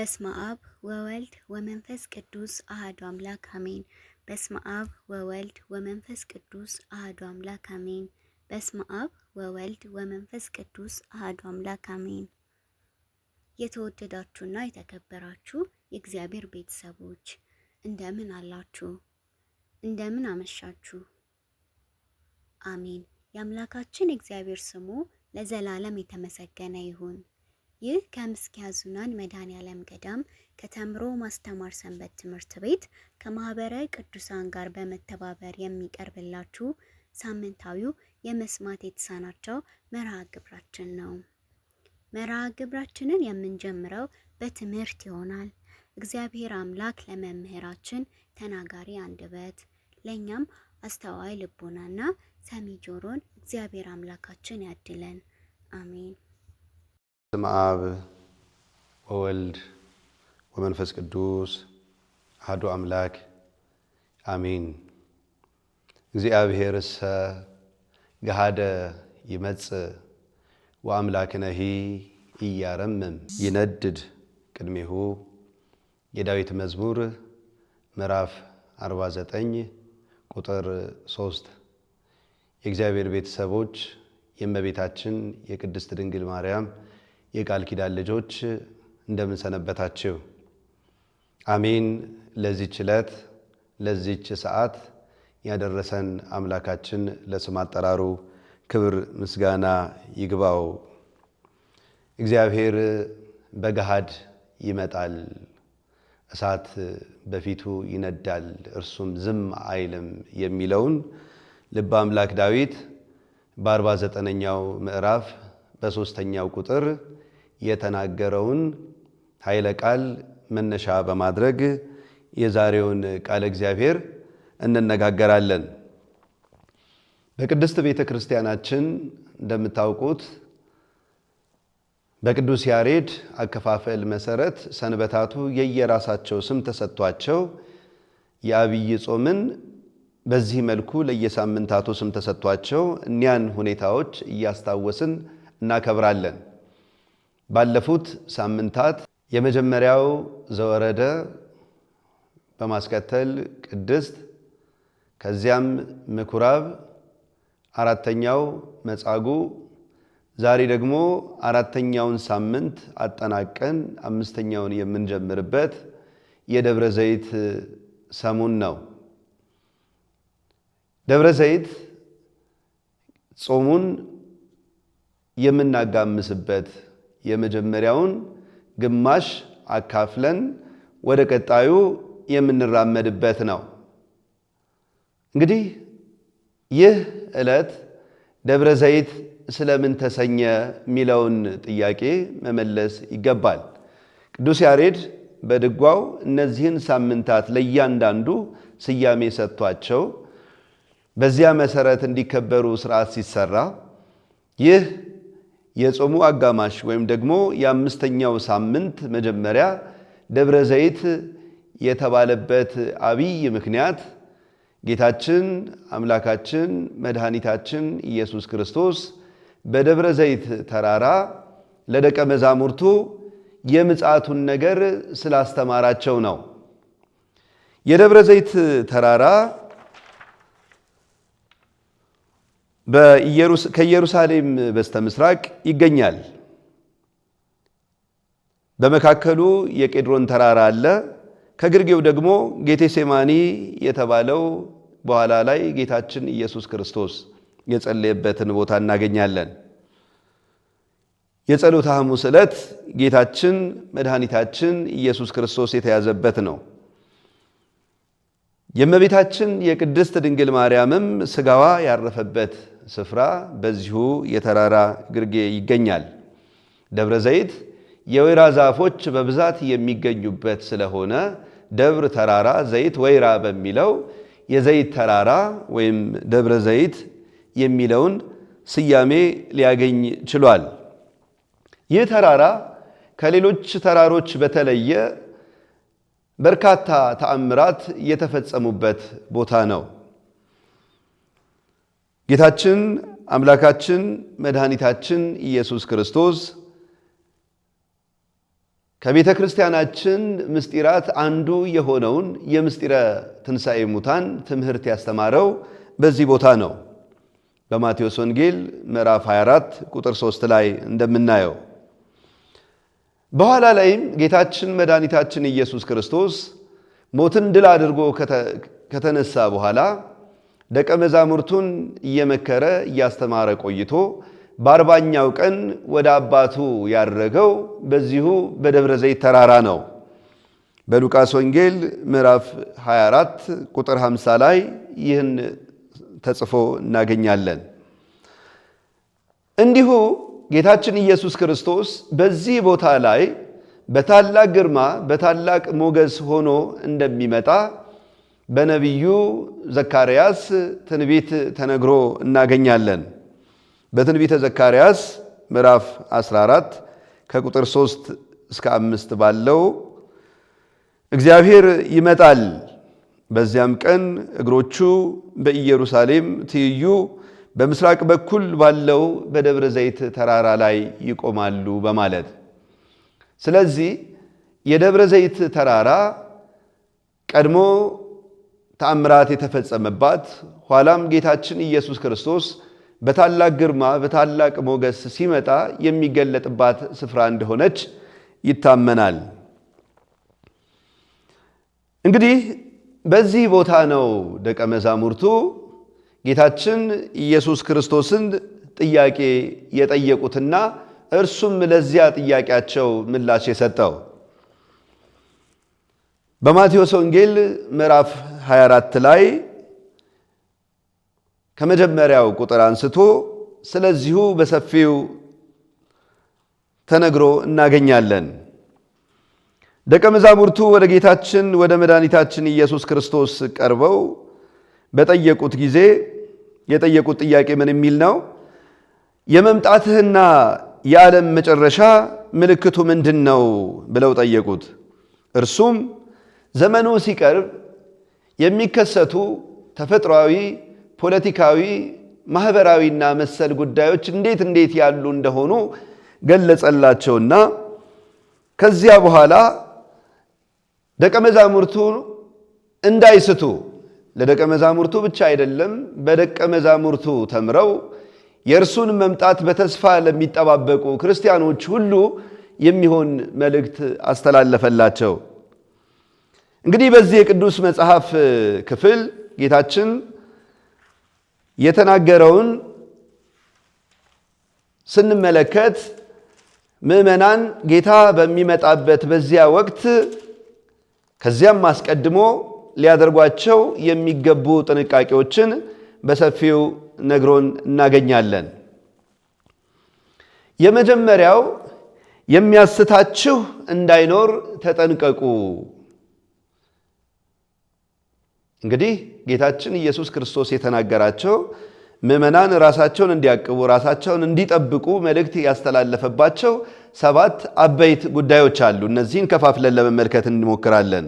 በስመ አብ ወወልድ ወመንፈስ ቅዱስ አሐዱ አምላክ አሜን። በስመ አብ ወወልድ ወመንፈስ ቅዱስ አሐዱ አምላክ አሜን። በስመ አብ ወወልድ ወመንፈስ ቅዱስ አሐዱ አምላክ አሜን። የተወደዳችሁና የተከበራችሁ የእግዚአብሔር ቤተሰቦች እንደምን አላችሁ? እንደምን አመሻችሁ? አሜን። የአምላካችን እግዚአብሔር ስሙ ለዘላለም የተመሰገነ ይሁን። ይህ ከምስኪያ ኅዙናን መድኃኔዓለም ገዳም ከተምሮ ማስተማር ሰንበት ትምህርት ቤት ከማህበረ ቅዱሳን ጋር በመተባበር የሚቀርብላችሁ ሳምንታዊው የመስማት የተሳናቸው መርሃ ግብራችን ነው። መርሃ ግብራችንን የምንጀምረው በትምህርት ይሆናል። እግዚአብሔር አምላክ ለመምህራችን ተናጋሪ አንደበት ለእኛም አስተዋይ ልቦናና ሰሚ ጆሮን እግዚአብሔር አምላካችን ያድለን። አሜን። በስመ አብ ወወልድ ወመንፈስ ቅዱስ አሐዱ አምላክ አሜን። እግዚአብሔርሰ ገሃደ ይመጽእ ወአምላክነሂ ኢያረምም ይነድድ ቅድሜሁ። የዳዊት መዝሙር ምዕራፍ 49 ቁጥር 3። የእግዚአብሔር ቤተሰቦች የእመቤታችን የቅድስት ድንግል ማርያም የቃል ኪዳን ልጆች እንደምን ሰነበታችሁ? አሜን። ለዚህች ዕለት ለዚህች ሰዓት ያደረሰን አምላካችን ለስም አጠራሩ ክብር ምስጋና ይግባው። እግዚአብሔር በገሃድ ይመጣል፣ እሳት በፊቱ ይነዳል፣ እርሱም ዝም አይልም የሚለውን ልበ አምላክ ዳዊት በ49ኛው ምዕራፍ በ3ኛው ቁጥር የተናገረውን ኃይለ ቃል መነሻ በማድረግ የዛሬውን ቃለ እግዚአብሔር እንነጋገራለን። በቅድስት ቤተ ክርስቲያናችን እንደምታውቁት በቅዱስ ያሬድ አከፋፈል መሰረት ሰንበታቱ የየራሳቸው ስም ተሰጥቷቸው የአብይ ጾምን በዚህ መልኩ ለየሳምንታቱ ስም ተሰጥቷቸው እኒያን ሁኔታዎች እያስታወስን እናከብራለን። ባለፉት ሳምንታት የመጀመሪያው ዘወረደ፣ በማስከተል ቅድስት፣ ከዚያም ምኩራብ፣ አራተኛው መጻጉዕ፣ ዛሬ ደግሞ አራተኛውን ሳምንት አጠናቀን አምስተኛውን የምንጀምርበት የደብረ ዘይት ሰሙን ነው። ደብረ ዘይት ጾሙን የምናጋምስበት የመጀመሪያውን ግማሽ አካፍለን ወደ ቀጣዩ የምንራመድበት ነው። እንግዲህ ይህ ዕለት ደብረ ዘይት ስለምን ተሰኘ የሚለውን ጥያቄ መመለስ ይገባል። ቅዱስ ያሬድ በድጓው እነዚህን ሳምንታት ለእያንዳንዱ ስያሜ ሰጥቷቸው በዚያ መሰረት እንዲከበሩ ስርዓት ሲሰራ ይህ የጾሙ አጋማሽ ወይም ደግሞ የአምስተኛው ሳምንት መጀመሪያ ደብረ ዘይት የተባለበት አብይ ምክንያት ጌታችን አምላካችን መድኃኒታችን ኢየሱስ ክርስቶስ በደብረ ዘይት ተራራ ለደቀ መዛሙርቱ የምጽአቱን ነገር ስላስተማራቸው ነው። የደብረ ዘይት ተራራ ከኢየሩሳሌም በስተ ምስራቅ ይገኛል። በመካከሉ የቄድሮን ተራራ አለ። ከግርጌው ደግሞ ጌቴሴማኒ የተባለው በኋላ ላይ ጌታችን ኢየሱስ ክርስቶስ የጸለየበትን ቦታ እናገኛለን። የጸሎተ ሐሙስ ዕለት ጌታችን መድኃኒታችን ኢየሱስ ክርስቶስ የተያዘበት ነው። የእመቤታችን የቅድስት ድንግል ማርያምም ሥጋዋ ያረፈበት ስፍራ በዚሁ የተራራ ግርጌ ይገኛል። ደብረ ዘይት የወይራ ዛፎች በብዛት የሚገኙበት ስለሆነ ደብር ተራራ ዘይት ወይራ በሚለው የዘይት ተራራ ወይም ደብረ ዘይት የሚለውን ስያሜ ሊያገኝ ችሏል። ይህ ተራራ ከሌሎች ተራሮች በተለየ በርካታ ተአምራት የተፈጸሙበት ቦታ ነው። ጌታችን አምላካችን መድኃኒታችን ኢየሱስ ክርስቶስ ከቤተ ክርስቲያናችን ምስጢራት አንዱ የሆነውን የምስጢረ ትንሣኤ ሙታን ትምህርት ያስተማረው በዚህ ቦታ ነው። በማቴዎስ ወንጌል ምዕራፍ 24 ቁጥር 3 ላይ እንደምናየው በኋላ ላይም ጌታችን መድኃኒታችን ኢየሱስ ክርስቶስ ሞትን ድል አድርጎ ከተነሳ በኋላ ደቀ መዛሙርቱን እየመከረ እያስተማረ ቆይቶ በ40ኛው ቀን ወደ አባቱ ያረገው በዚሁ በደብረ ዘይት ተራራ ነው። በሉቃስ ወንጌል ምዕራፍ 24 ቁጥር 50 ላይ ይህን ተጽፎ እናገኛለን። እንዲሁ ጌታችን ኢየሱስ ክርስቶስ በዚህ ቦታ ላይ በታላቅ ግርማ በታላቅ ሞገስ ሆኖ እንደሚመጣ በነቢዩ ዘካርያስ ትንቢት ተነግሮ እናገኛለን። በትንቢተ ዘካርያስ ምዕራፍ 14 ከቁጥር 3 እስከ 5 ባለው እግዚአብሔር ይመጣል፣ በዚያም ቀን እግሮቹ በኢየሩሳሌም ትይዩ በምስራቅ በኩል ባለው በደብረ ዘይት ተራራ ላይ ይቆማሉ በማለት ስለዚህ የደብረ ዘይት ተራራ ቀድሞ ተአምራት የተፈጸመባት ኋላም ጌታችን ኢየሱስ ክርስቶስ በታላቅ ግርማ በታላቅ ሞገስ ሲመጣ የሚገለጥባት ስፍራ እንደሆነች ይታመናል። እንግዲህ በዚህ ቦታ ነው ደቀ መዛሙርቱ ጌታችን ኢየሱስ ክርስቶስን ጥያቄ የጠየቁትና እርሱም ለዚያ ጥያቄያቸው ምላሽ የሰጠው። በማቴዎስ ወንጌል ምዕራፍ 24 ላይ ከመጀመሪያው ቁጥር አንስቶ ስለዚሁ በሰፊው ተነግሮ እናገኛለን። ደቀ መዛሙርቱ ወደ ጌታችን ወደ መድኃኒታችን ኢየሱስ ክርስቶስ ቀርበው በጠየቁት ጊዜ የጠየቁት ጥያቄ ምን የሚል ነው? የመምጣትህና የዓለም መጨረሻ ምልክቱ ምንድን ነው ብለው ጠየቁት። እርሱም ዘመኑ ሲቀርብ የሚከሰቱ ተፈጥሯዊ፣ ፖለቲካዊ፣ ማህበራዊና መሰል ጉዳዮች እንዴት ያሉ እንደሆኑ ገለጸላቸውና ከዚያ በኋላ ደቀ መዛሙርቱ እንዳይስቱ ለደቀ መዛሙርቱ ብቻ አይደለም በደቀ መዛሙርቱ ተምረው የእርሱን መምጣት በተስፋ ለሚጠባበቁ ክርስቲያኖች ሁሉ የሚሆን መልእክት አስተላለፈላቸው። እንግዲህ በዚህ የቅዱስ መጽሐፍ ክፍል ጌታችን የተናገረውን ስንመለከት ምዕመናን ጌታ በሚመጣበት በዚያ ወቅት ከዚያም አስቀድሞ ሊያደርጓቸው የሚገቡ ጥንቃቄዎችን በሰፊው ነግሮን እናገኛለን። የመጀመሪያው የሚያስታችሁ እንዳይኖር ተጠንቀቁ። እንግዲህ ጌታችን ኢየሱስ ክርስቶስ የተናገራቸው ምዕመናን ራሳቸውን እንዲያቅቡ ራሳቸውን እንዲጠብቁ መልእክት ያስተላለፈባቸው 7 አበይት ጉዳዮች አሉ። እነዚህን ከፋፍለን ለመመልከት እንሞክራለን።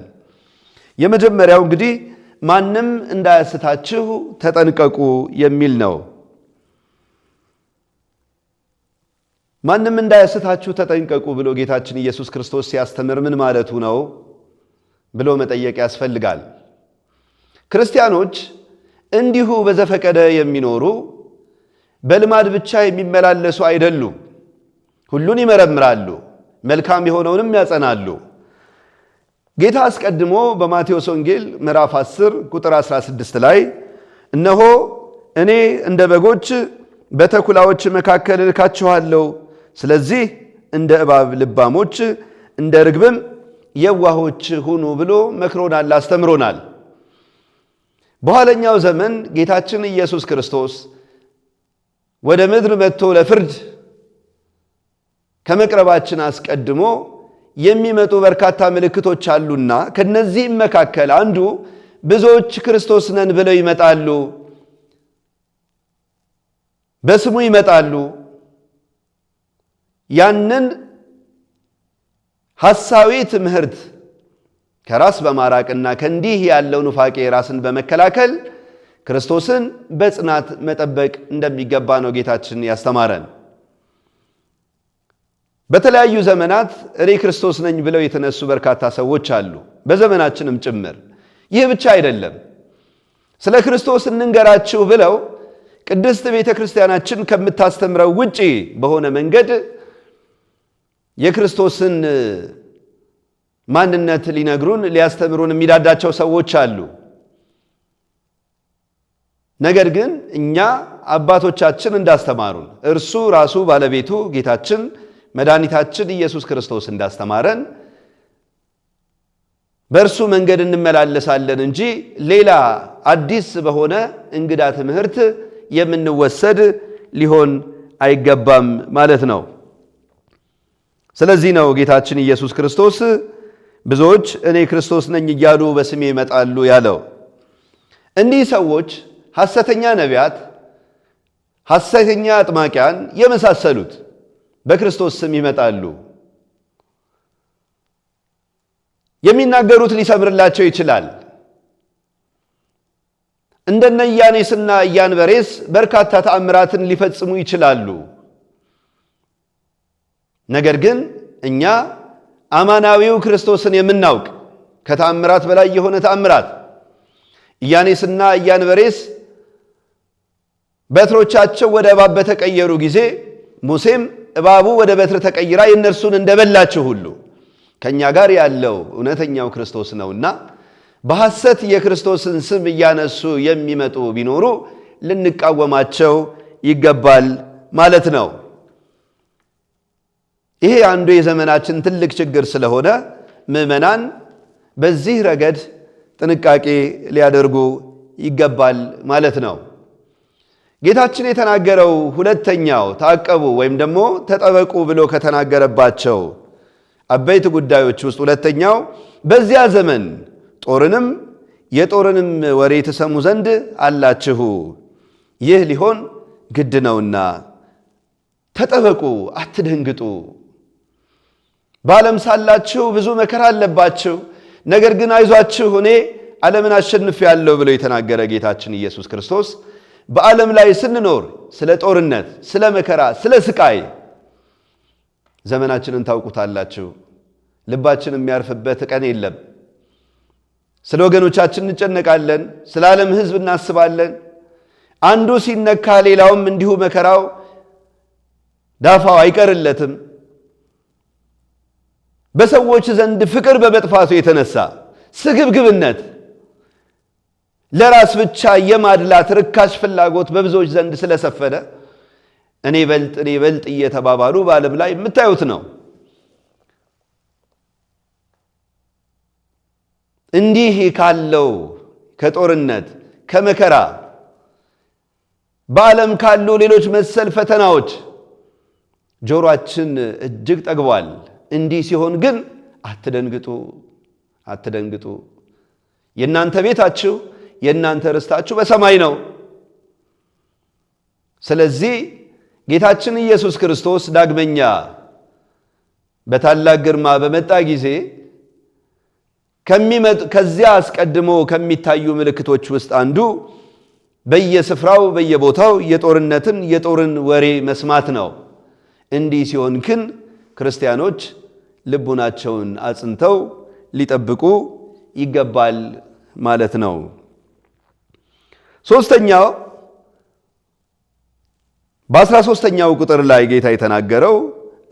የመጀመሪያው እንግዲህ ማንም እንዳያስታችሁ ተጠንቀቁ የሚል ነው። ማንም እንዳያስታችሁ ተጠንቀቁ ብሎ ጌታችን ኢየሱስ ክርስቶስ ሲያስተምር ምን ማለቱ ነው ብሎ መጠየቅ ያስፈልጋል። ክርስቲያኖች እንዲሁ በዘፈቀደ የሚኖሩ በልማድ ብቻ የሚመላለሱ አይደሉም። ሁሉን ይመረምራሉ፣ መልካም የሆነውንም ያጸናሉ። ጌታ አስቀድሞ በማቴዎስ ወንጌል ምዕራፍ 10 ቁጥር 16 ላይ እነሆ እኔ እንደ በጎች በተኩላዎች መካከል እልካችኋለሁ፣ ስለዚህ እንደ እባብ ልባሞች እንደ ርግብም የዋሆች ሁኑ ብሎ መክሮናል፣ አስተምሮናል። በኋለኛው ዘመን ጌታችን ኢየሱስ ክርስቶስ ወደ ምድር መጥቶ ለፍርድ ከመቅረባችን አስቀድሞ የሚመጡ በርካታ ምልክቶች አሉና ከነዚህም መካከል አንዱ ብዙዎች ክርስቶስ ነን ብለው ይመጣሉ፣ በስሙ ይመጣሉ። ያንን ሐሳዊ ትምህርት ከራስ በማራቅና ከእንዲህ ያለው ኑፋቄ ራስን በመከላከል ክርስቶስን በጽናት መጠበቅ እንደሚገባ ነው ጌታችን ያስተማረን። በተለያዩ ዘመናት እኔ ክርስቶስ ነኝ ብለው የተነሱ በርካታ ሰዎች አሉ፣ በዘመናችንም ጭምር። ይህ ብቻ አይደለም። ስለ ክርስቶስ እንንገራችሁ ብለው ቅድስት ቤተ ክርስቲያናችን ከምታስተምረው ውጪ በሆነ መንገድ የክርስቶስን ማንነት ሊነግሩን ሊያስተምሩን የሚዳዳቸው ሰዎች አሉ። ነገር ግን እኛ አባቶቻችን እንዳስተማሩን እርሱ ራሱ ባለቤቱ ጌታችን መድኃኒታችን ኢየሱስ ክርስቶስ እንዳስተማረን በእርሱ መንገድ እንመላለሳለን እንጂ ሌላ አዲስ በሆነ እንግዳ ትምህርት የምንወሰድ ሊሆን አይገባም ማለት ነው። ስለዚህ ነው ጌታችን ኢየሱስ ክርስቶስ ብዙዎች እኔ ክርስቶስ ነኝ እያሉ በስሜ ይመጣሉ ያለው። እኒህ ሰዎች ሐሰተኛ ነቢያት፣ ሐሰተኛ አጥማቂያን የመሳሰሉት በክርስቶስ ስም ይመጣሉ። የሚናገሩት ሊሰምርላቸው ይችላል። እንደነ ኢያኔስና ኢያንበሬስ በርካታ ተአምራትን ሊፈጽሙ ይችላሉ። ነገር ግን እኛ አማናዊው ክርስቶስን የምናውቅ ከተአምራት በላይ የሆነ ተአምራት ኢያኔስና ኢያንበሬስ በትሮቻቸው ወደ እባብ በተቀየሩ ጊዜ ሙሴም እባቡ ወደ በትር ተቀይራ የእነርሱን እንደበላችሁ ሁሉ ከእኛ ጋር ያለው እውነተኛው ክርስቶስ ነውና በሐሰት የክርስቶስን ስም እያነሱ የሚመጡ ቢኖሩ ልንቃወማቸው ይገባል ማለት ነው። ይሄ አንዱ የዘመናችን ትልቅ ችግር ስለሆነ ምዕመናን በዚህ ረገድ ጥንቃቄ ሊያደርጉ ይገባል ማለት ነው። ጌታችን የተናገረው ሁለተኛው ታቀቡ ወይም ደግሞ ተጠበቁ ብሎ ከተናገረባቸው አበይት ጉዳዮች ውስጥ ሁለተኛው በዚያ ዘመን ጦርንም የጦርንም ወሬ ትሰሙ ዘንድ አላችሁ፣ ይህ ሊሆን ግድ ነውና ተጠበቁ፣ አትደንግጡ። በዓለም ሳላችሁ ብዙ መከራ አለባችሁ፣ ነገር ግን አይዟችሁ እኔ ዓለምን አሸንፌአለሁ ብሎ የተናገረ ጌታችን ኢየሱስ ክርስቶስ በዓለም ላይ ስንኖር ስለ ጦርነት፣ ስለ መከራ፣ ስለ ስቃይ ዘመናችንን ታውቁታላችሁ። ልባችን የሚያርፍበት ቀን የለም። ስለ ወገኖቻችን እንጨነቃለን፣ ስለ ዓለም ሕዝብ እናስባለን። አንዱ ሲነካ ሌላውም እንዲሁ መከራው ዳፋው አይቀርለትም። በሰዎች ዘንድ ፍቅር በመጥፋቱ የተነሳ ስግብግብነት፣ ለራስ ብቻ የማድላት ርካሽ ፍላጎት በብዙዎች ዘንድ ስለሰፈነ እኔ በልጥ እየተባባሉ በዓለም ላይ የምታዩት ነው። እንዲህ ካለው ከጦርነት ከመከራ በዓለም ካሉ ሌሎች መሰል ፈተናዎች ጆሮአችን እጅግ ጠግቧል። እንዲህ ሲሆን ግን አትደንግጡ። የእናንተ ቤታችሁ የእናንተ ርስታችሁ በሰማይ ነው። ስለዚህ ጌታችን ኢየሱስ ክርስቶስ ዳግመኛ በታላቅ ግርማ በመጣ ጊዜ ከዚያ አስቀድሞ ከሚታዩ ምልክቶች ውስጥ አንዱ በየስፍራው በየቦታው የጦርን ወሬ መስማት ነው። እንዲህ ሲሆን ግን ክርስቲያኖች ልቡናቸውን አጽንተው ሊጠብቁ ይገባል ማለት ነው። ሶስተኛው በ13ኛው ቁጥር ላይ ጌታ የተናገረው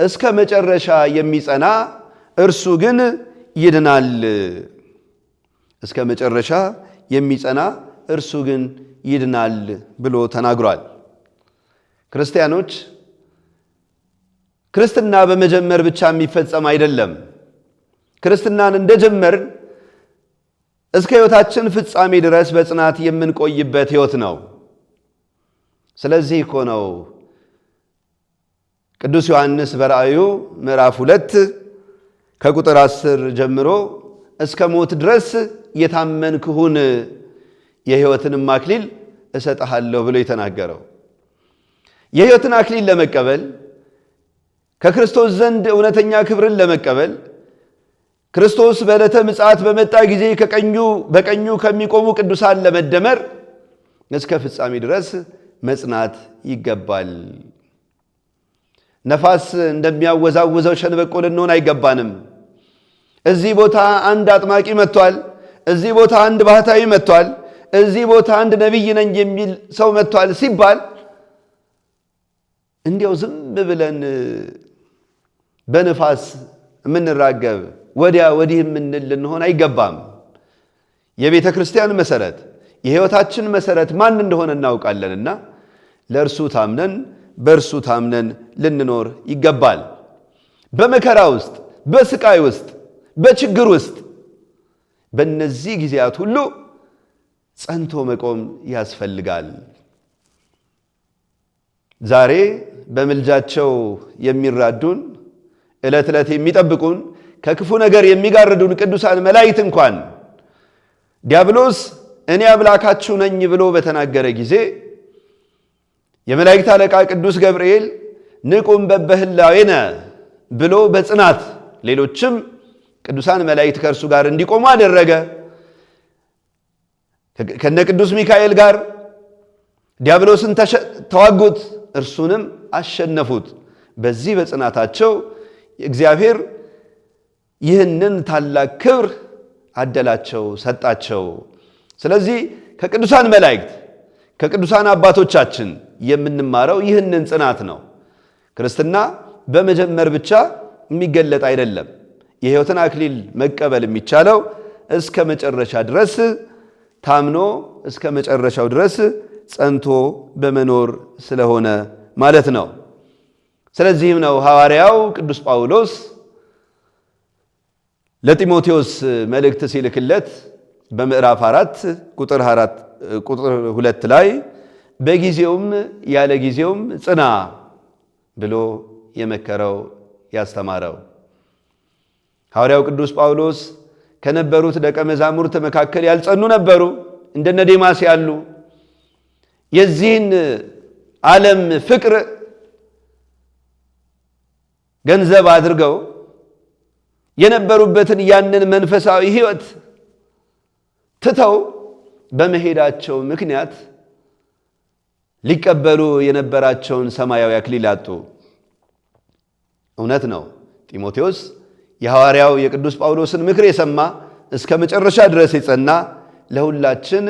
እስከ መጨረሻ የሚጸና እርሱ ግን ይድናል። እስከ መጨረሻ የሚጸና እርሱ ግን ይድናል ብሎ ተናግሯል። ክርስቲያኖች ክርስትና በመጀመር ብቻ የሚፈጸም አይደለም። ክርስትናን እንደጀመርን እስከ ሕይወታችን ፍጻሜ ድረስ በጽናት የምንቆይበት ሕይወት ነው። ስለዚህ እኮ ነው ቅዱስ ዮሐንስ በራእዩ ምዕራፍ 2 ከቁጥር 10 ጀምሮ እስከ ሞት ድረስ የታመንክ ሁን የሕይወትንም አክሊል እሰጥሃለሁ ብሎ የተናገረው። የሕይወትን አክሊል ለመቀበል ከክርስቶስ ዘንድ እውነተኛ ክብርን ለመቀበል ክርስቶስ በዕለተ ምጽአት በመጣ ጊዜ በቀኙ ከሚቆሙ ቅዱሳን ለመደመር እስከ ፍጻሜ ድረስ መጽናት ይገባል። ነፋስ እንደሚያወዛውዘው ሸንበቆ ልንሆን አይገባንም። እዚህ ቦታ አንድ አጥማቂ መጥቷል፣ እዚህ ቦታ አንድ ባህታዊ መጥቷል፣ እዚህ ቦታ አንድ ነቢይ ነኝ የሚል ሰው መጥቷል ሲባል እንዲያው ዝም ብለን በነፋስ የምንራገብ ወዲያ ወዲህ የምንል ልንሆን አይገባም። የቤተ ክርስቲያን መሰረት፣ የሕይወታችን መሰረት ማን እንደሆነ እናውቃለንና ለእርሱ ታምነን በእርሱ ታምነን ልንኖር ይገባል። በመከራ ውስጥ፣ በስቃይ ውስጥ፣ በችግር ውስጥ በእነዚህ ጊዜያት ሁሉ ጸንቶ መቆም ያስፈልጋል። ዛሬ በምልጃቸው የሚራዱን ዕለት ዕለት የሚጠብቁን ከክፉ ነገር የሚጋርዱን ቅዱሳን መላእክት እንኳን ዲያብሎስ እኔ አምላካችሁ ነኝ ብሎ በተናገረ ጊዜ የመላእክት አለቃ ቅዱስ ገብርኤል ንቁም በበህላዌነ ብሎ በጽናት ሌሎችም ቅዱሳን መላእክት ከእርሱ ጋር እንዲቆሙ አደረገ። ከነ ቅዱስ ሚካኤል ጋር ዲያብሎስን ተዋጉት፣ እርሱንም አሸነፉት። በዚህ በጽናታቸው እግዚአብሔር ይህንን ታላቅ ክብር አደላቸው፣ ሰጣቸው። ስለዚህ ከቅዱሳን መላእክት ከቅዱሳን አባቶቻችን የምንማረው ይህንን ጽናት ነው። ክርስትና በመጀመር ብቻ የሚገለጥ አይደለም። የሕይወትን አክሊል መቀበል የሚቻለው እስከ መጨረሻ ድረስ ታምኖ እስከ መጨረሻው ድረስ ጸንቶ በመኖር ስለሆነ ማለት ነው። ስለዚህም ነው ሐዋርያው ቅዱስ ጳውሎስ ለጢሞቴዎስ መልእክት ሲልክለት በምዕራፍ 4 ቁጥር 2 ላይ በጊዜውም ያለ ጊዜውም ጽና ብሎ የመከረው ያስተማረው። ሐዋርያው ቅዱስ ጳውሎስ ከነበሩት ደቀ መዛሙርት መካከል ያልጸኑ ነበሩ፣ እንደነ ዴማስ ያሉ የዚህን ዓለም ፍቅር ገንዘብ አድርገው የነበሩበትን ያንን መንፈሳዊ ሕይወት ትተው በመሄዳቸው ምክንያት ሊቀበሉ የነበራቸውን ሰማያዊ አክሊል አጡ። እውነት ነው። ጢሞቴዎስ የሐዋርያው የቅዱስ ጳውሎስን ምክር የሰማ እስከ መጨረሻ ድረስ የጸና ለሁላችን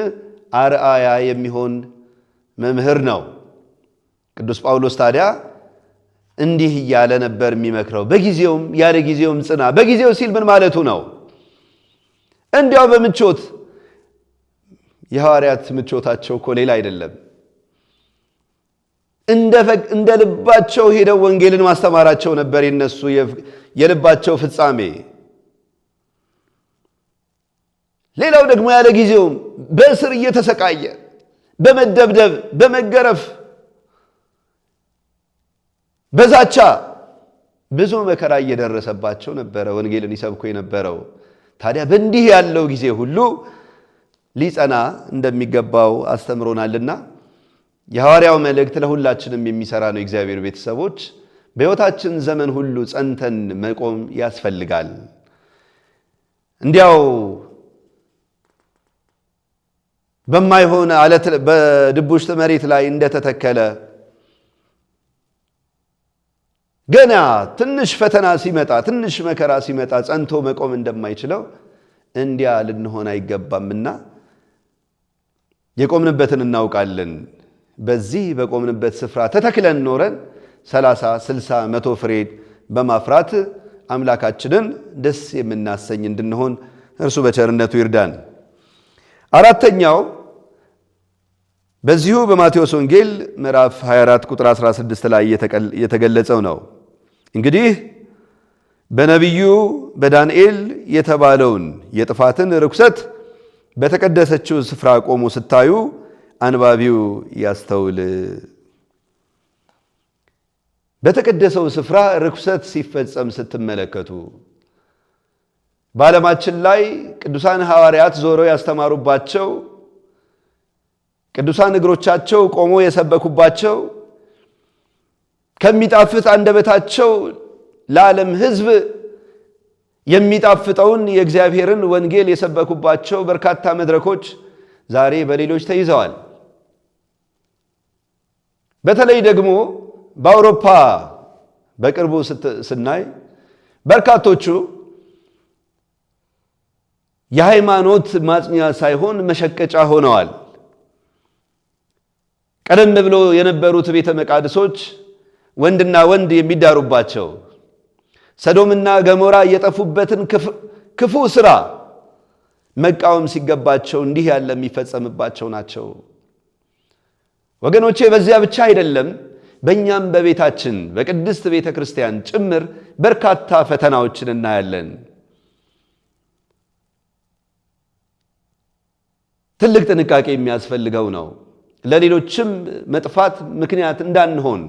አርአያ የሚሆን መምህር ነው። ቅዱስ ጳውሎስ ታዲያ እንዲህ እያለ ነበር የሚመክረው፣ በጊዜውም ያለ ጊዜውም ጽና። በጊዜው ሲል ምን ማለቱ ነው? እንዲያው በምቾት የሐዋርያት ምቾታቸው እኮ ሌላ አይደለም። እንደ ልባቸው ሄደው ወንጌልን ማስተማራቸው ነበር የነሱ የልባቸው ፍጻሜ። ሌላው ደግሞ ያለ ጊዜውም በእስር እየተሰቃየ በመደብደብ በመገረፍ በዛቻ ብዙ መከራ እየደረሰባቸው ነበረ ወንጌልን ይሰብኩ የነበረው። ታዲያ በእንዲህ ያለው ጊዜ ሁሉ ሊጸና እንደሚገባው አስተምሮናልና የሐዋርያው መልእክት ለሁላችንም የሚሰራ ነው። የእግዚአብሔር ቤተሰቦች በሕይወታችን ዘመን ሁሉ ጸንተን መቆም ያስፈልጋል። እንዲያው በማይሆን አለት በድቡሽት መሬት ላይ እንደተተከለ ገና ትንሽ ፈተና ሲመጣ ትንሽ መከራ ሲመጣ ጸንቶ መቆም እንደማይችለው እንዲያ ልንሆን አይገባምና የቆምንበትን እናውቃለን። በዚህ በቆምንበት ስፍራ ተተክለን ኖረን 30፣ 60፣ 100 ፍሬ በማፍራት አምላካችንን ደስ የምናሰኝ እንድንሆን እርሱ በቸርነቱ ይርዳን። አራተኛው በዚሁ በማቴዎስ ወንጌል ምዕራፍ 24 ቁጥር 16 ላይ የተገለጸው ነው። እንግዲህ በነቢዩ በዳንኤል የተባለውን የጥፋትን ርኩሰት በተቀደሰችው ስፍራ ቆሞ ስታዩ አንባቢው ያስተውል። በተቀደሰው ስፍራ ርኩሰት ሲፈጸም ስትመለከቱ በዓለማችን ላይ ቅዱሳን ሐዋርያት ዞረው ያስተማሩባቸው፣ ቅዱሳን እግሮቻቸው ቆሞ የሰበኩባቸው፣ ከሚጣፍጥ አንደበታቸው ለዓለም ሕዝብ የሚጣፍጠውን የእግዚአብሔርን ወንጌል የሰበኩባቸው በርካታ መድረኮች ዛሬ በሌሎች ተይዘዋል። በተለይ ደግሞ በአውሮፓ በቅርቡ ስናይ በርካቶቹ የሃይማኖት ማጽኛ ሳይሆን መሸቀጫ ሆነዋል። ቀደም ብሎ የነበሩት ቤተ መቃድሶች ወንድና ወንድ የሚዳሩባቸው ሰዶምና ገሞራ የጠፉበትን ክፉ ሥራ መቃወም ሲገባቸው እንዲህ ያለ የሚፈጸምባቸው ናቸው። ወገኖቼ በዚያ ብቻ አይደለም፣ በእኛም በቤታችን በቅድስት ቤተ ክርስቲያን ጭምር በርካታ ፈተናዎችን እናያለን። ትልቅ ጥንቃቄ የሚያስፈልገው ነው። ለሌሎችም መጥፋት ምክንያት እንዳንሆን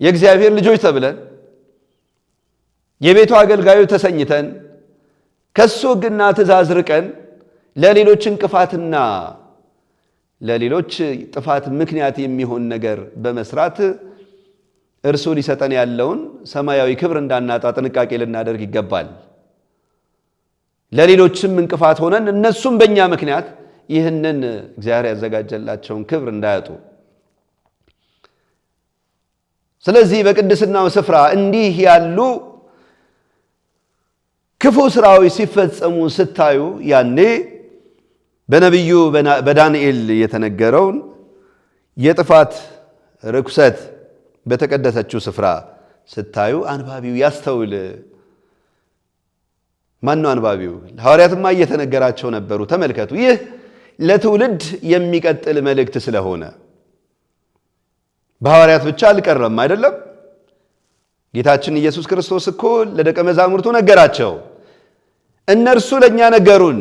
የእግዚአብሔር ልጆች ተብለን የቤቱ አገልጋዮች ተሰኝተን ከሱ ሕግና ትእዛዝ ርቀን ለሌሎች እንቅፋትና ለሌሎች ጥፋት ምክንያት የሚሆን ነገር በመስራት እርሱ ሊሰጠን ያለውን ሰማያዊ ክብር እንዳናጣ ጥንቃቄ ልናደርግ ይገባል። ለሌሎችም እንቅፋት ሆነን እነሱም በእኛ ምክንያት ይህንን እግዚአብሔር ያዘጋጀላቸውን ክብር እንዳያጡ። ስለዚህ በቅድስናው ስፍራ እንዲህ ያሉ ክፉ ስራዎች ሲፈጸሙ ስታዩ ያኔ በነቢዩ በዳንኤል የተነገረውን የጥፋት ርኩሰት በተቀደሰችው ስፍራ ስታዩ አንባቢው ያስተውል። ማን ነው አንባቢው? ሐዋርያትማ እየተነገራቸው ነበሩ። ተመልከቱ፣ ይህ ለትውልድ የሚቀጥል መልእክት ስለሆነ በሐዋርያት ብቻ አልቀረም አይደለም። ጌታችን ኢየሱስ ክርስቶስ እኮ ለደቀ መዛሙርቱ ነገራቸው። እነርሱ ለእኛ ነገሩን፣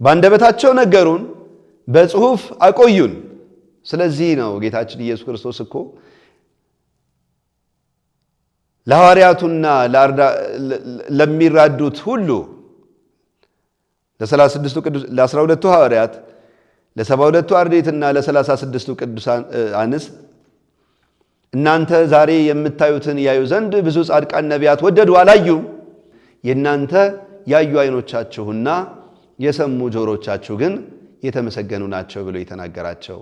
በአንደበታቸው ነገሩን፣ በጽሑፍ አቆዩን። ስለዚህ ነው ጌታችን ኢየሱስ ክርስቶስ እኮ ለሐዋርያቱና ለሚራዱት ሁሉ ለ12ቱ ሐዋርያት፣ ለ72ቱ አርድእትና ለ36ቱ ቅዱሳን አንስት እናንተ ዛሬ የምታዩትን ያዩ ዘንድ ብዙ ጻድቃን ነቢያት ወደዱ፣ አላዩም። የእናንተ ያዩ ዓይኖቻችሁና የሰሙ ጆሮቻችሁ ግን የተመሰገኑ ናቸው ብሎ የተናገራቸው።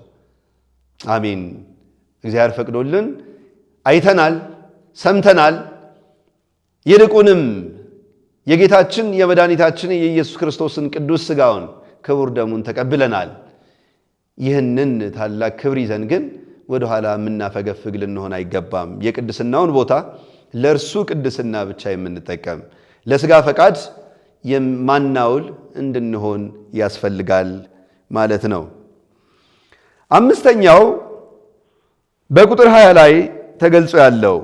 አሜን። እግዚአብሔር ፈቅዶልን አይተናል፣ ሰምተናል። ይልቁንም የጌታችን የመድኃኒታችን የኢየሱስ ክርስቶስን ቅዱስ ሥጋውን ክቡር ደሙን ተቀብለናል። ይህንን ታላቅ ክብር ይዘን ግን ወደ ኋላ የምናፈገፍግ ልንሆን አይገባም። የቅድስናውን ቦታ ለእርሱ ቅድስና ብቻ የምንጠቀም ለሥጋ ፈቃድ የማናውል እንድንሆን ያስፈልጋል ማለት ነው። አምስተኛው በቁጥር 20 ላይ ተገልጾ ያለው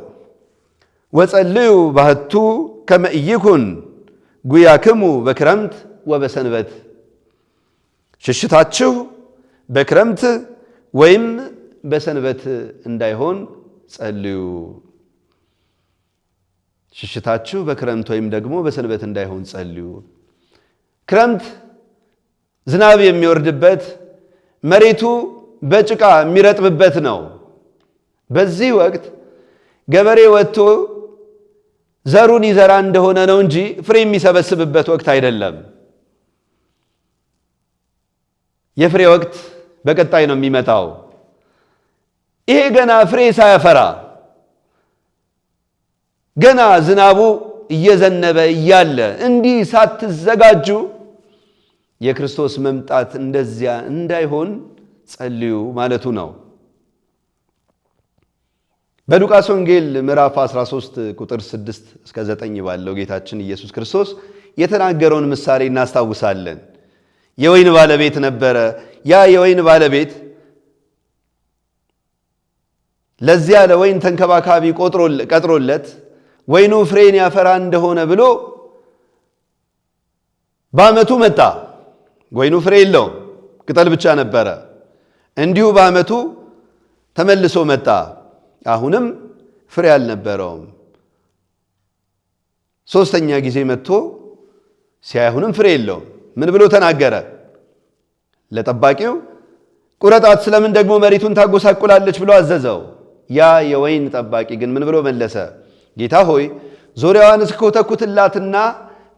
ወጸልዩ ባህቱ ከመ ኢይኩን ጉያክሙ በክረምት ወበሰንበት፣ ሽሽታችሁ በክረምት ወይም በሰንበት እንዳይሆን ጸልዩ። ሽሽታችሁ በክረምት ወይም ደግሞ በሰንበት እንዳይሆን ጸልዩ። ክረምት ዝናብ የሚወርድበት መሬቱ በጭቃ የሚረጥብበት ነው። በዚህ ወቅት ገበሬ ወጥቶ ዘሩን ይዘራ እንደሆነ ነው እንጂ ፍሬ የሚሰበስብበት ወቅት አይደለም። የፍሬ ወቅት በቀጣይ ነው የሚመጣው። ይሄ ገና ፍሬ ሳያፈራ ገና ዝናቡ እየዘነበ እያለ እንዲህ ሳትዘጋጁ የክርስቶስ መምጣት እንደዚያ እንዳይሆን ጸልዩ ማለቱ ነው። በሉቃስ ወንጌል ምዕራፍ 13 ቁጥር 6 እስከ 9 ባለው ጌታችን ኢየሱስ ክርስቶስ የተናገረውን ምሳሌ እናስታውሳለን። የወይን ባለቤት ነበረ። ያ የወይን ባለቤት ለዚያ ለወይን ተንከባካቢ ቀጥሮለት ወይኑ ፍሬን ያፈራ እንደሆነ ብሎ በዓመቱ መጣ። ወይኑ ፍሬ የለውም፣ ቅጠል ብቻ ነበረ። እንዲሁ በዓመቱ ተመልሶ መጣ። አሁንም ፍሬ አልነበረውም። ሶስተኛ ጊዜ መጥቶ ሲያይ አሁንም ፍሬ የለውም። ምን ብሎ ተናገረ? ለጠባቂው ቁረጣት፣ ስለምን ደግሞ መሬቱን ታጎሳቁላለች ብሎ አዘዘው። ያ የወይን ጠባቂ ግን ምን ብሎ መለሰ? ጌታ ሆይ ዙሪያዋን እስክኮተኩትላትና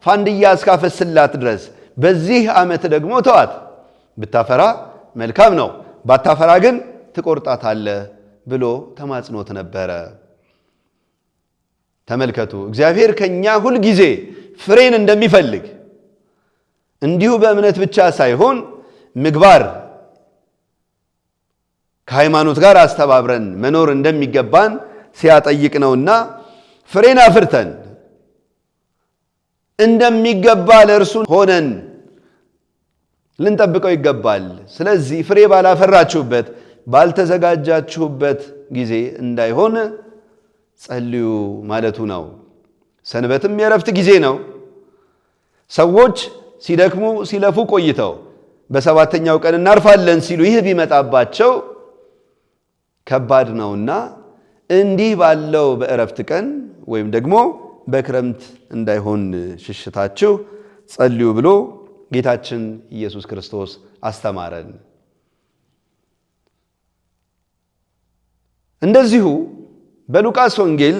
ፋንድያ እስካፈስላት ድረስ በዚህ ዓመት ደግሞ ተዋት፣ ብታፈራ መልካም ነው፣ ባታፈራ ግን ትቆርጣታለህ ብሎ ተማጽኖት ነበረ። ተመልከቱ። እግዚአብሔር ከኛ ሁል ጊዜ ፍሬን እንደሚፈልግ እንዲሁ በእምነት ብቻ ሳይሆን ምግባር ከሃይማኖት ጋር አስተባብረን መኖር እንደሚገባን ሲያጠይቅ ነውና ፍሬን አፍርተን እንደሚገባ ለእርሱ ሆነን ልንጠብቀው ይገባል። ስለዚህ ፍሬ ባላፈራችሁበት ባልተዘጋጃችሁበት ጊዜ እንዳይሆን ጸልዩ ማለቱ ነው። ሰንበትም የእረፍት ጊዜ ነው። ሰዎች ሲደክሙ ሲለፉ ቆይተው በሰባተኛው ቀን እናርፋለን ሲሉ ይህ ቢመጣባቸው ከባድ ነውና እንዲህ ባለው በእረፍት ቀን ወይም ደግሞ በክረምት እንዳይሆን ሽሽታችሁ ጸልዩ ብሎ ጌታችን ኢየሱስ ክርስቶስ አስተማረን። እንደዚሁ በሉቃስ ወንጌል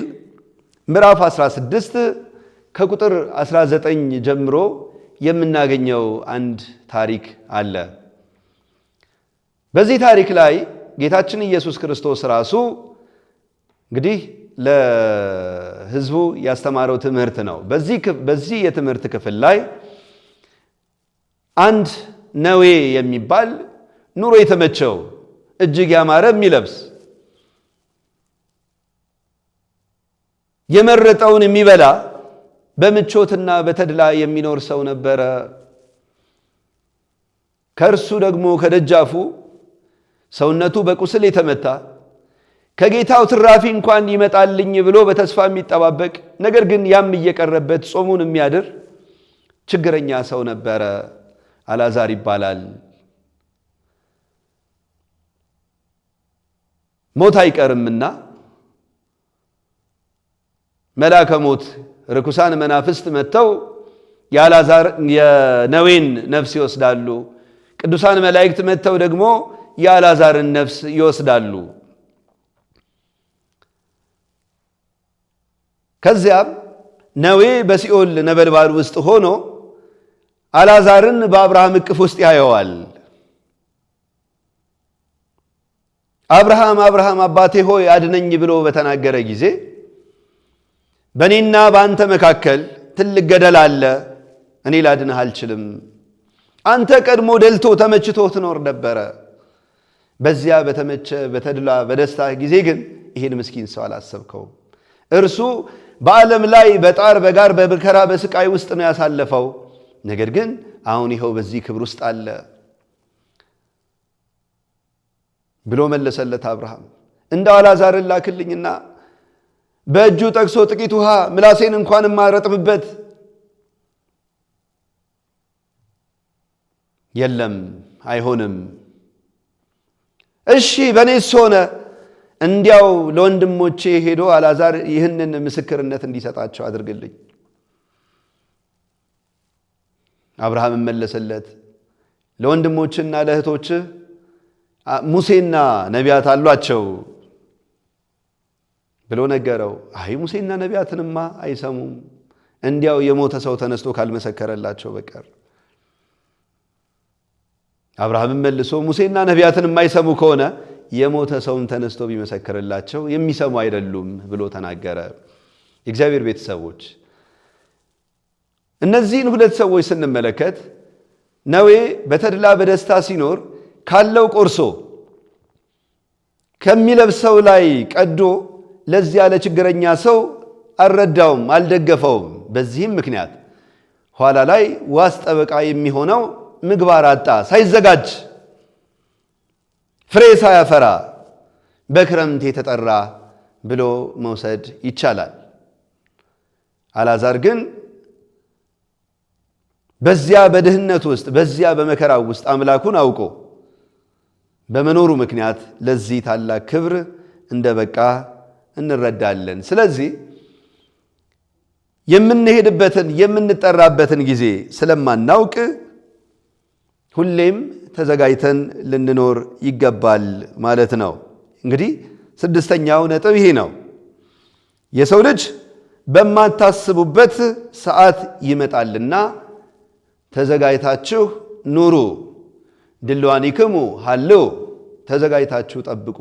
ምዕራፍ 16 ከቁጥር 19 ጀምሮ የምናገኘው አንድ ታሪክ አለ። በዚህ ታሪክ ላይ ጌታችን ኢየሱስ ክርስቶስ ራሱ እንግዲህ ለሕዝቡ ያስተማረው ትምህርት ነው። በዚህ የትምህርት ክፍል ላይ አንድ ነዌ የሚባል ኑሮ የተመቸው እጅግ ያማረ የሚለብስ የመረጠውን የሚበላ በምቾትና በተድላ የሚኖር ሰው ነበረ። ከእርሱ ደግሞ ከደጃፉ ሰውነቱ በቁስል የተመታ ከጌታው ትራፊ እንኳን ይመጣልኝ ብሎ በተስፋ የሚጠባበቅ ነገር ግን ያም እየቀረበት ጾሙን የሚያድር ችግረኛ ሰው ነበረ። አልዓዛር ይባላል። ሞት አይቀርምና መልአከ ሞት ርኩሳን መናፍስት መጥተው የነዌን ነፍስ ይወስዳሉ። ቅዱሳን መላእክት መጥተው ደግሞ የአልዓዛርን ነፍስ ይወስዳሉ። ከዚያም ነዌ በሲኦል ነበልባል ውስጥ ሆኖ አልዓዛርን በአብርሃም እቅፍ ውስጥ ያየዋል። አብርሃም አብርሃም አባቴ ሆይ አድነኝ ብሎ በተናገረ ጊዜ በእኔና በአንተ መካከል ትልቅ ገደል አለ፣ እኔ ላድንህ አልችልም። አንተ ቀድሞ ደልቶ ተመችቶ ትኖር ነበረ። በዚያ በተመቸ በተድላ በደስታ ጊዜ ግን ይህን ምስኪን ሰው አላሰብከው። እርሱ በዓለም ላይ በጣር በጋር በመከራ በስቃይ ውስጥ ነው ያሳለፈው። ነገር ግን አሁን ይኸው በዚህ ክብር ውስጥ አለ ብሎ መለሰለት አብርሃም። እንደው አልዓዛርን ላክልኝና በእጁ ጠቅሶ ጥቂት ውሃ ምላሴን እንኳን የማረጥብበት። የለም አይሆንም። እሺ በእኔስ ሆነ፣ እንዲያው ለወንድሞቼ ሄዶ አልዓዛር ይህንን ምስክርነት እንዲሰጣቸው አድርግልኝ። አብርሃም መለሰለት፣ ለወንድሞችና ለእህቶች ሙሴና ነቢያት አሏቸው ብሎ ነገረው። አይ ሙሴና ነቢያትንማ አይሰሙም፣ እንዲያው የሞተ ሰው ተነስቶ ካልመሰከረላቸው በቀር። አብርሃም መልሶ ሙሴና ነቢያትን የማይሰሙ ከሆነ የሞተ ሰውን ተነስቶ ቢመሰክርላቸው የሚሰሙ አይደሉም ብሎ ተናገረ። የእግዚአብሔር ቤተሰቦች እነዚህን ሁለት ሰዎች ስንመለከት ነዌ በተድላ በደስታ ሲኖር ካለው ቆርሶ ከሚለብሰው ላይ ቀዶ ለዚያ ለችግረኛ ሰው አልረዳውም፣ አልደገፈውም። በዚህም ምክንያት ኋላ ላይ ዋስ ጠበቃ የሚሆነው ምግባር አጣ፣ ሳይዘጋጅ ፍሬ ሳያፈራ በክረምት የተጠራ ብሎ መውሰድ ይቻላል። አልዓዛር ግን በዚያ በድህነት ውስጥ በዚያ በመከራው ውስጥ አምላኩን አውቆ በመኖሩ ምክንያት ለዚህ ታላቅ ክብር እንደበቃ እንረዳለን። ስለዚህ የምንሄድበትን የምንጠራበትን ጊዜ ስለማናውቅ ሁሌም ተዘጋጅተን ልንኖር ይገባል ማለት ነው። እንግዲህ ስድስተኛው ነጥብ ይሄ ነው። የሰው ልጅ በማታስቡበት ሰዓት ይመጣልና ተዘጋጅታችሁ ኑሩ። ድልዋኒክሙ ሀልው፣ ተዘጋጅታችሁ ጠብቁ።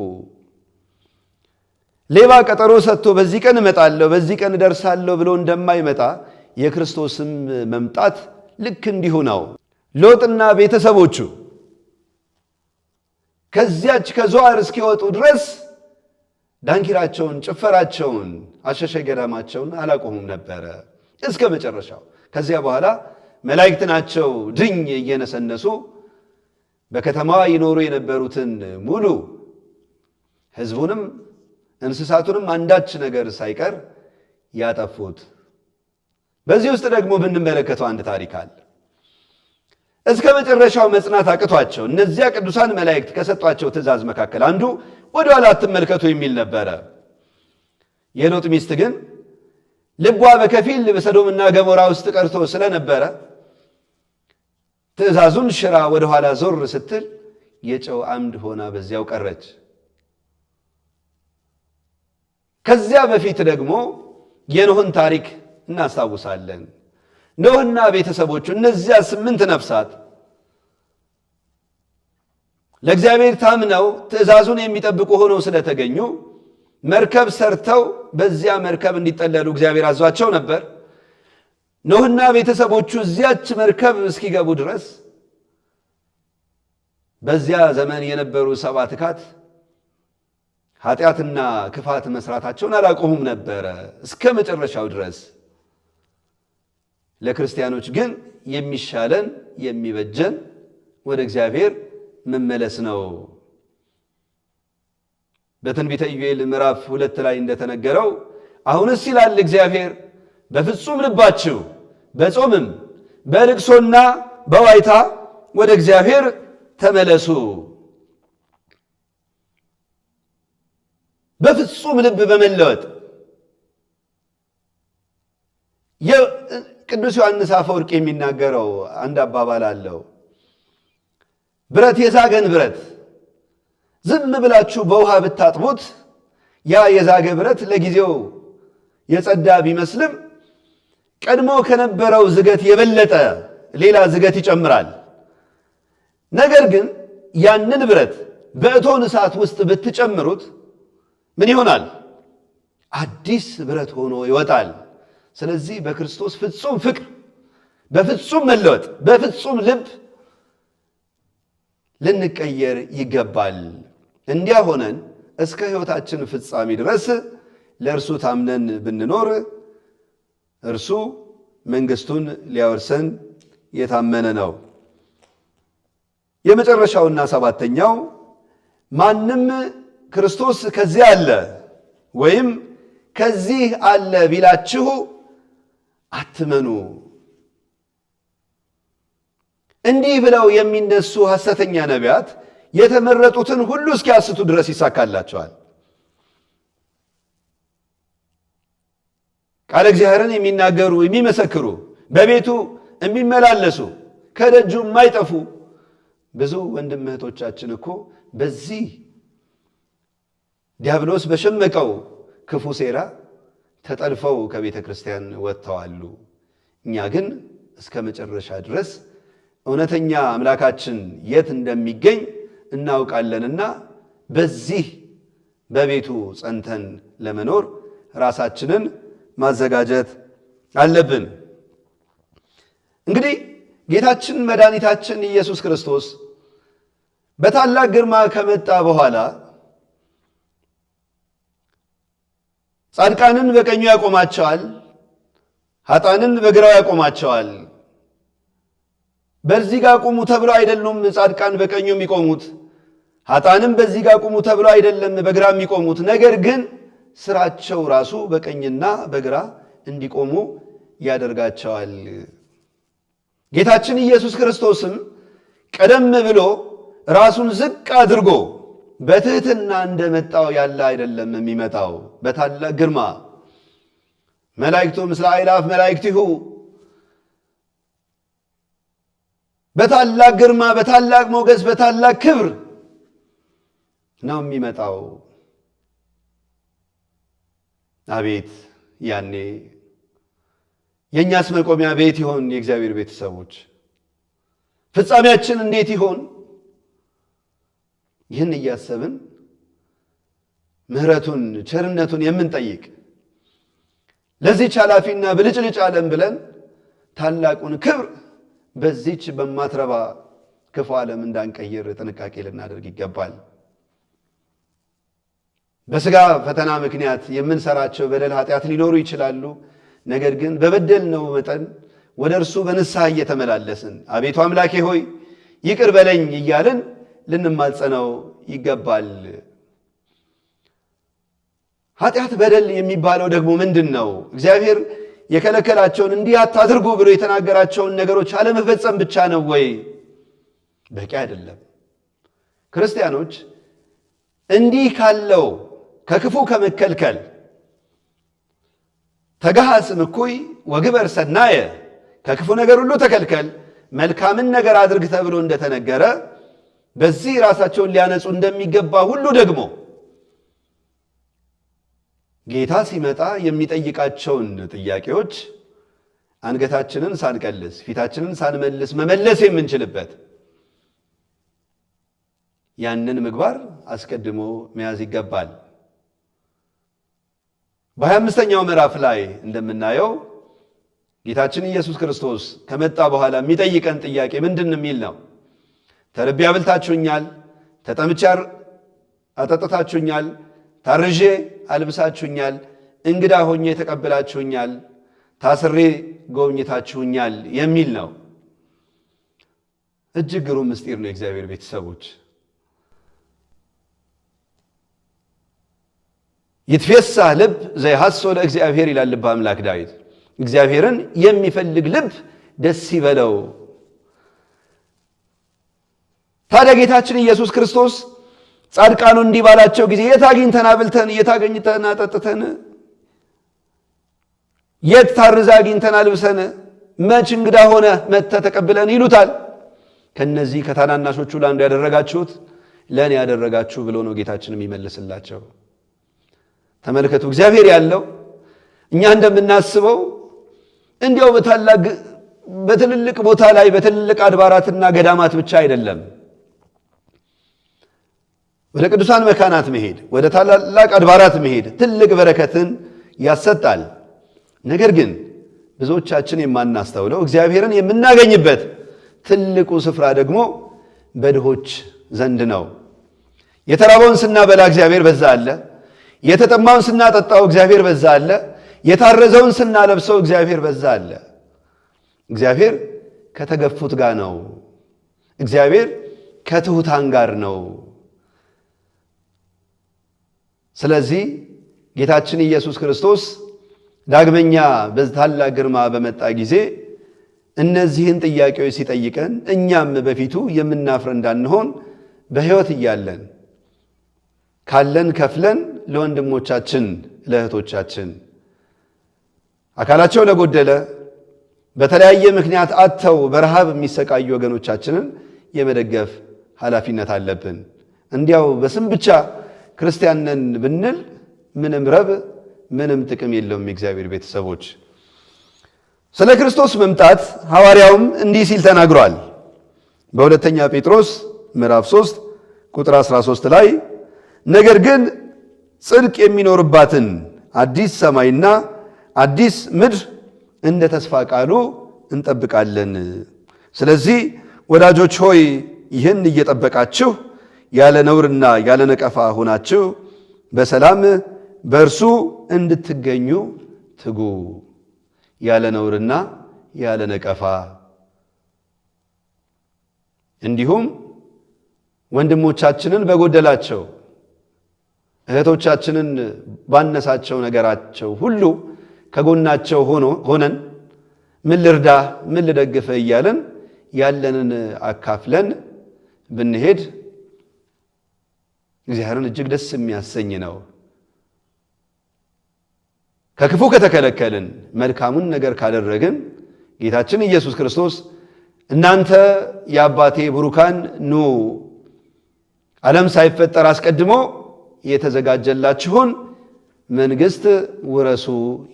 ሌባ ቀጠሮ ሰጥቶ በዚህ ቀን እመጣለሁ፣ በዚህ ቀን እደርሳለሁ ብሎ እንደማይመጣ የክርስቶስም መምጣት ልክ እንዲሁ ነው። ሎጥና ቤተሰቦቹ ከዚያች ከዞዓር እስኪወጡ ድረስ ዳንኪራቸውን፣ ጭፈራቸውን፣ አሸሸ ገዳማቸውን አላቆሙም ነበረ እስከ መጨረሻው። ከዚያ በኋላ መላእክት ናቸው ድኝ እየነሰነሱ በከተማዋ ይኖሩ የነበሩትን ሙሉ ሕዝቡንም እንስሳቱንም አንዳች ነገር ሳይቀር ያጠፉት። በዚህ ውስጥ ደግሞ ብንመለከተው አንድ ታሪክ አለ። እስከ መጨረሻው መጽናት አቅቷቸው እነዚያ ቅዱሳን መላእክት ከሰጧቸው ትእዛዝ መካከል አንዱ ወደ ኋላ አትመልከቱ የሚል ነበረ። የሎጥ ሚስት ግን ልቧ በከፊል በሰዶምና ገሞራ ውስጥ ቀርቶ ስለነበረ ትእዛዙን ሽራ ወደ ኋላ ዞር ስትል የጨው አምድ ሆና በዚያው ቀረች። ከዚያ በፊት ደግሞ የኖህን ታሪክ እናስታውሳለን። ኖህና ቤተሰቦቹ እነዚያ 8 ነፍሳት ለእግዚአብሔር ታምነው ትእዛዙን የሚጠብቁ ሆነው ስለተገኙ መርከብ ሰርተው በዚያ መርከብ እንዲጠለሉ እግዚአብሔር አዟቸው ነበር። ኖህና ቤተሰቦቹ እዚያች መርከብ እስኪገቡ ድረስ በዚያ ዘመን የነበሩ 7 ትካት ኃጢአትና ክፋት መስራታቸውን አላቆሙም ነበረ እስከ መጨረሻው ድረስ። ለክርስቲያኖች ግን የሚሻለን የሚበጀን ወደ እግዚአብሔር መመለስ ነው። በትንቢተ ኢዩኤል ምዕራፍ 2 ላይ እንደተነገረው አሁንስ ይላል እግዚአብሔር በፍጹም ልባችሁ በጾምም በልቅሶና በዋይታ ወደ እግዚአብሔር ተመለሱ። በፍጹም ልብ በመለወጥ ቅዱስ ዮሐንስ አፈወርቅ የሚናገረው አንድ አባባል አለው። ብረት የዛገን ብረት ዝም ብላችሁ በውሃ ብታጥቡት ያ የዛገ ብረት ለጊዜው የጸዳ ቢመስልም ቀድሞ ከነበረው ዝገት የበለጠ ሌላ ዝገት ይጨምራል። ነገር ግን ያንን ብረት በእቶን እሳት ውስጥ ብትጨምሩት ምን ይሆናል? አዲስ ብረት ሆኖ ይወጣል። ስለዚህ በክርስቶስ ፍጹም ፍቅር፣ በፍጹም መለወጥ፣ በፍጹም ልብ ልንቀየር ይገባል። እንዲያ ሆነን እስከ ሕይወታችን ፍጻሜ ድረስ ለእርሱ ታምነን ብንኖር እርሱ መንግሥቱን ሊያወርሰን የታመነ ነው። የመጨረሻውና 7ኛው ማንም ክርስቶስ ከዚህ አለ ወይም ከዚህ አለ ቢላችሁ አትመኑ። እንዲህ ብለው የሚነሱ ሐሰተኛ ነቢያት የተመረጡትን ሁሉ እስኪያስቱ ድረስ ይሳካላቸዋል። ቃለ እግዚአብሔርን የሚናገሩ የሚመሰክሩ፣ በቤቱ የሚመላለሱ፣ ከደጁ የማይጠፉ ብዙ ወንድም እህቶቻችን እኮ በዚህ ዲያብሎስ በሸመቀው ክፉ ሴራ ተጠልፈው ከቤተ ክርስቲያን ወጥተዋሉ። እኛ ግን እስከ መጨረሻ ድረስ እውነተኛ አምላካችን የት እንደሚገኝ እናውቃለንና በዚህ በቤቱ ጸንተን ለመኖር ራሳችንን ማዘጋጀት አለብን። እንግዲህ ጌታችን መድኃኒታችን ኢየሱስ ክርስቶስ በታላቅ ግርማ ከመጣ በኋላ ጻድቃንን በቀኙ ያቆማቸዋል፣ ኃጥአንን በግራው ያቆማቸዋል። በዚህ ጋር ቁሙ ተብሎ አይደለም ጻድቃን በቀኙ የሚቆሙት፣ ኃጥአንም በዚህ ጋር ቁሙ ተብሎ አይደለም በግራ የሚቆሙት። ነገር ግን ስራቸው ራሱ በቀኝና በግራ እንዲቆሙ ያደርጋቸዋል። ጌታችን ኢየሱስ ክርስቶስም ቀደም ብሎ ራሱን ዝቅ አድርጎ በትህትና እንደመጣው ያለ አይደለም የሚመጣው፣ በታላቅ ግርማ መላእክቱ ምስለ አእላፍ መላእክቲሁ በታላቅ ግርማ በታላቅ ሞገስ በታላቅ ክብር ነው የሚመጣው። አቤት ያኔ የእኛስ መቆሚያ ቤት ይሆን? የእግዚአብሔር ቤተሰቦች ፍጻሜያችን እንዴት ይሆን? ይህን እያሰብን ምሕረቱን ቸርነቱን የምንጠይቅ ለዚህች ኃላፊና ብልጭልጭ ዓለም ብለን ታላቁን ክብር በዚህች በማትረባ ክፉ ዓለም እንዳንቀይር ጥንቃቄ ልናደርግ ይገባል። በሥጋ ፈተና ምክንያት የምንሰራቸው በደል ኃጢአት ሊኖሩ ይችላሉ። ነገር ግን በበደልነው መጠን ወደ እርሱ በንስሐ እየተመላለስን አቤቱ አምላኬ ሆይ ይቅር በለኝ እያልን ልንማጸነው ይገባል። ኃጢአት በደል የሚባለው ደግሞ ምንድን ነው? እግዚአብሔር የከለከላቸውን እንዲህ አታድርጉ ብሎ የተናገራቸውን ነገሮች አለመፈጸም ብቻ ነው ወይ? በቂ አይደለም። ክርስቲያኖች እንዲህ ካለው ከክፉ ከመከልከል ተጋሃስም እኩይ ወግበር ሰናየ ከክፉ ነገር ሁሉ ተከልከል መልካምን ነገር አድርግ ተብሎ እንደተነገረ በዚህ ራሳቸውን ሊያነጹ እንደሚገባ ሁሉ ደግሞ ጌታ ሲመጣ የሚጠይቃቸውን ጥያቄዎች አንገታችንን ሳንቀልስ ፊታችንን ሳንመልስ መመለስ የምንችልበት ያንን ምግባር አስቀድሞ መያዝ ይገባል። በ25ኛው ምዕራፍ ላይ እንደምናየው ጌታችን ኢየሱስ ክርስቶስ ከመጣ በኋላ የሚጠይቀን ጥያቄ ምንድን የሚል ነው? ተርቤ አብልታችሁኛል፣ ተጠምቼ አጠጥታችሁኛል፣ ታርዤ አልብሳችሁኛል፣ እንግዳ ሆኜ ተቀብላችሁኛል፣ ታስሬ ጎብኝታችሁኛል የሚል ነው። እጅግ ግሩም ምስጢር ነው። የእግዚአብሔር ቤተሰቦች ይትፌሳህ ልብ ዘይሐሶ ለእግዚአብሔር ይላል ልበ አምላክ ዳዊት። እግዚአብሔርን የሚፈልግ ልብ ደስ ይበለው። ታዲያ ጌታችን ኢየሱስ ክርስቶስ ጻድቃኑ እንዲህ ባላቸው ጊዜ የት አግኝተን አብልተን፣ የት አግኝተን አጠጥተን፣ የት ታርዛ አግኝተን አልብሰን፣ መች እንግዳ ሆነ መጥተህ ተቀብለን ይሉታል። ከነዚህ ከታናናሾቹ ለአንዱ ያደረጋችሁት ለእኔ ያደረጋችሁ ብሎ ነው ጌታችን የሚመልስላቸው። ተመልከቱ፣ እግዚአብሔር ያለው እኛ እንደምናስበው እንዲያው በትልልቅ ቦታ ላይ በትልልቅ አድባራትና ገዳማት ብቻ አይደለም። ወደ ቅዱሳን መካናት መሄድ፣ ወደ ታላላቅ አድባራት መሄድ ትልቅ በረከትን ያሰጣል። ነገር ግን ብዙዎቻችን የማናስተውለው እግዚአብሔርን የምናገኝበት ትልቁ ስፍራ ደግሞ በድሆች ዘንድ ነው። የተራበውን ስናበላ እግዚአብሔር በዛ አለ። የተጠማውን ስናጠጣው እግዚአብሔር በዛ አለ። የታረዘውን ስናለብሰው እግዚአብሔር በዛ አለ። እግዚአብሔር ከተገፉት ጋር ነው። እግዚአብሔር ከትሑታን ጋር ነው። ስለዚህ ጌታችን ኢየሱስ ክርስቶስ ዳግመኛ በታላቅ ግርማ በመጣ ጊዜ እነዚህን ጥያቄዎች ሲጠይቀን እኛም በፊቱ የምናፍር እንዳንሆን በሕይወት እያለን ካለን ከፍለን ለወንድሞቻችን ለእህቶቻችን አካላቸው ለጎደለ በተለያየ ምክንያት አጥተው በረሃብ የሚሰቃዩ ወገኖቻችንን የመደገፍ ኃላፊነት አለብን። እንዲያው በስም ብቻ ክርስቲያን ነን ብንል ምንም ረብ ምንም ጥቅም የለውም። የእግዚአብሔር ቤተሰቦች ስለ ክርስቶስ መምጣት ሐዋርያውም እንዲህ ሲል ተናግሯል። በሁለተኛ ጴጥሮስ ምዕራፍ 3 ቁጥር 13 ላይ ነገር ግን ጽድቅ የሚኖርባትን አዲስ ሰማይና አዲስ ምድር እንደ ተስፋ ቃሉ እንጠብቃለን። ስለዚህ ወዳጆች ሆይ ይህን እየጠበቃችሁ ያለ ነውርና ያለ ነቀፋ ሆናችሁ በሰላም በእርሱ እንድትገኙ ትጉ። ያለ ነውርና ያለ ነቀፋ እንዲሁም ወንድሞቻችንን በጎደላቸው እህቶቻችንን ባነሳቸው ነገራቸው ሁሉ ከጎናቸው ሆነን ምን ልርዳ ምን ልደግፈ እያለን ያለንን አካፍለን ብንሄድ እግዚአብሔርን እጅግ ደስ የሚያሰኝ ነው። ከክፉ ከተከለከልን መልካሙን ነገር ካደረግን ጌታችን ኢየሱስ ክርስቶስ እናንተ የአባቴ ብሩካን ኑ ዓለም ሳይፈጠር አስቀድሞ የተዘጋጀላችሁን መንግሥት ውረሱ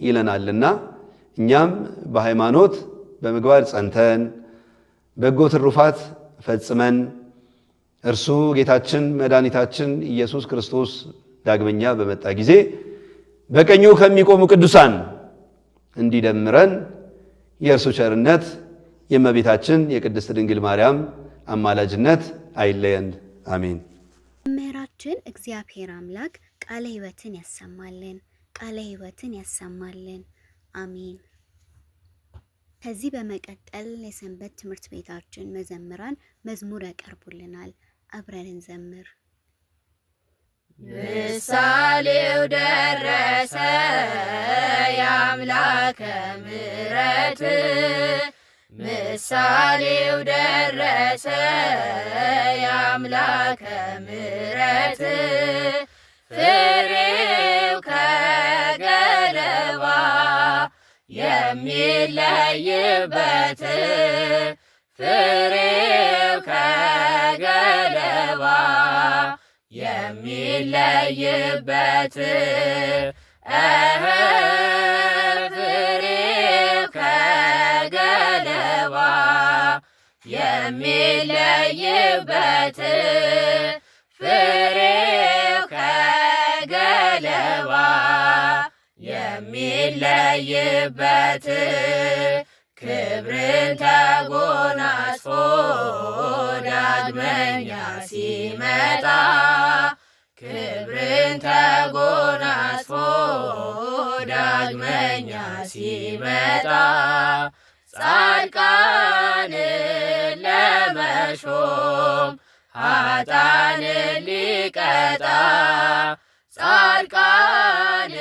ይለናልና እኛም በሃይማኖት በምግባር ጸንተን በጎ ትሩፋት ፈጽመን እርሱ ጌታችን መድኃኒታችን ኢየሱስ ክርስቶስ ዳግመኛ በመጣ ጊዜ በቀኙ ከሚቆሙ ቅዱሳን እንዲደምረን የእርሱ ቸርነት የእመቤታችን የቅድስት ድንግል ማርያም አማላጅነት አይለየን። አሜን። መምህራችን እግዚአብሔር አምላክ ቃለ ሕይወትን ያሰማልን፣ ቃለ ሕይወትን ያሰማልን። አሜን። ከዚህ በመቀጠል የሰንበት ትምህርት ቤታችን መዘምራን መዝሙር ያቀርቡልናል። አብረን እንዘምር። ምሳሌው ደረሰ የአምላከ ምሕረት፣ ምሳሌው ደረሰ የአምላከ ምሕረት፣ ፍሬው ከገለባ የሚለይበት፣ ፍሬው ከገለባ የሚለይበት፣ ፍሬው ከገለባ የሚለይበት፣ ፍሬው ከገለባ የሚለይበት፣ ክብርን ተጎናጽፎ ዳግመኛ ሲመጣ፣ ክብርን ተጎናጽፎ ዳግመኛ ሲመጣ፣ ጻድቃንን ለመሾም ኃጥአንን ሊቀጣ፣ ጻድቃንን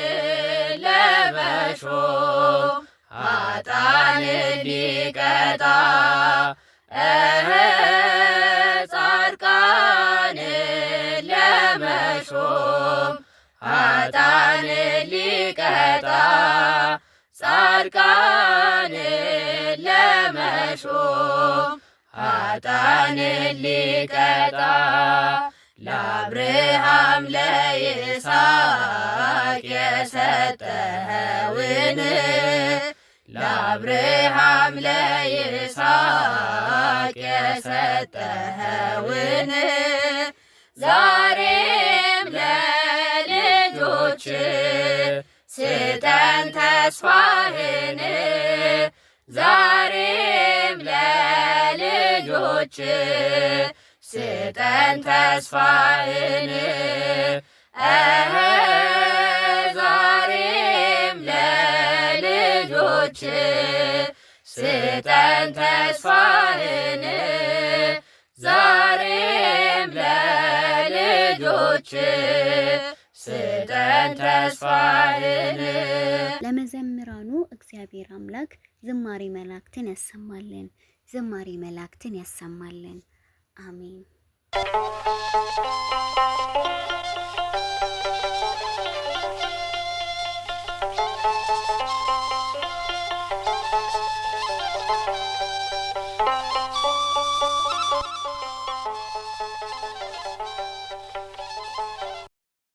ለመሾም ኃጥአንን ሊቀጣ፣ ጻድቃንን ለመሾም ኃጥአንን ሊቀጣ፣ ጻድቃንን ለመሾም ኃጥአንን ሊቀጣ፣ ለአብርሃም ለይስሐቅ የሰጠኸውን፣ ለአብርሃም ለይስሐቅ የሰጠኸውን፣ ዛሬም ለልጆች ስጠን ተስፋህን፣ ዛሬም ለልጆች ስጠን ተስፋህን፣ ዛሬም ለልጆች ስጠን ተስፋህን፣ ዛሬም ለልጆች ስጠን ተስፋህን። ለመዘምራኑ እግዚአብሔር አምላክ ዝማሬ መላእክትን ያሰማልን፣ ዝማሬ መላእክትን ያሰማልን። አሜን።